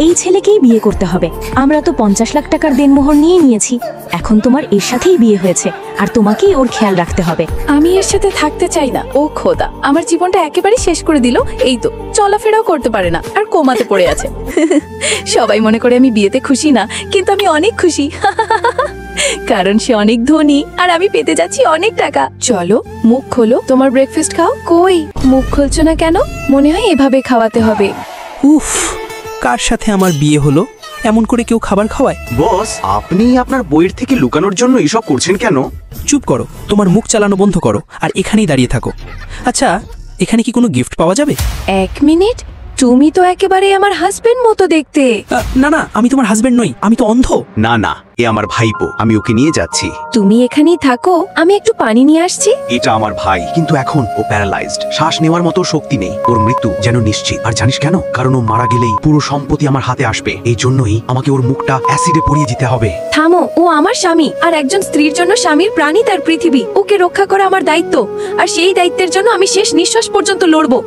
এই ছেলেকেই বিয়ে করতে হবে। আমরা তো 50 লাখ টাকার দেনমোহর নিয়ে নিয়েছি, এখন তোমার এর সাথেই বিয়ে হয়েছে, আর তোমাকেই ওর খেয়াল রাখতে হবে। আমি এর সাথে থাকতে চাই না। ও খোদা, আমার জীবনটা একেবারে শেষ করে দিল। এই তো চলাফেরাও করতে পারে না, আর কোমাতে পড়ে আছে। সবাই মনে করে আমি বিয়েতে খুশি না, কিন্তু আমি অনেক খুশি। কারণ সে অনেক ধনী আর আমি পেতে যাচ্ছি অনেক টাকা। চলো মুখ খোলো, তোমার ব্রেকফাস্ট খাও। কই মুখ খুলছো না কেন? মনে হয় এভাবে খাওয়াতে হবে। উফ, কার সাথে আমার বিয়ে হলো? এমন করে কেউ খাবার খাওয়ায়? বস, আপনি আপনার বইয়ের থেকে লুকানোর জন্য এসব করছেন কেন? চুপ করো, তোমার মুখ চালানো বন্ধ করো আর এখানেই দাঁড়িয়ে থাকো। আচ্ছা, এখানে কি কোনো গিফট পাওয়া যাবে? 1 মিনিট, তুমি তো একেবারে আমার হাজবেন্ড মতো দেখতে। না না, আমি তোমার হাজবেন্ড নই, আমি তো অন্ধ। না না, এ আমার ভাইপো, আমি ওকে নিয়ে যাচ্ছি। তুমি এখানেই থাকো, আমি একটু পানি নিয়ে আসছি। এটা আমার ভাই, কিন্তু এখন ও প্যারালাইজড, শ্বাস নেওয়ার মতো শক্তি নেই। ওর মৃত্যু যেন নিশ্চিত। আর জানিস কেন? কারণ ও মারা গেলেই পুরো সম্পত্তি আমার হাতে আসবে। এই জন্যই আমাকে ওর মুখটা অ্যাসিডে পুড়িয়ে দিতে হবে। থামো, ও আমার স্বামী, আর একজন স্ত্রীর জন্য স্বামীর প্রাণই তার পৃথিবী। ওকে রক্ষা করা আমার দায়িত্ব, আর সেই দায়িত্বের জন্য আমি শেষ নিঃশ্বাস পর্যন্ত লড়বো।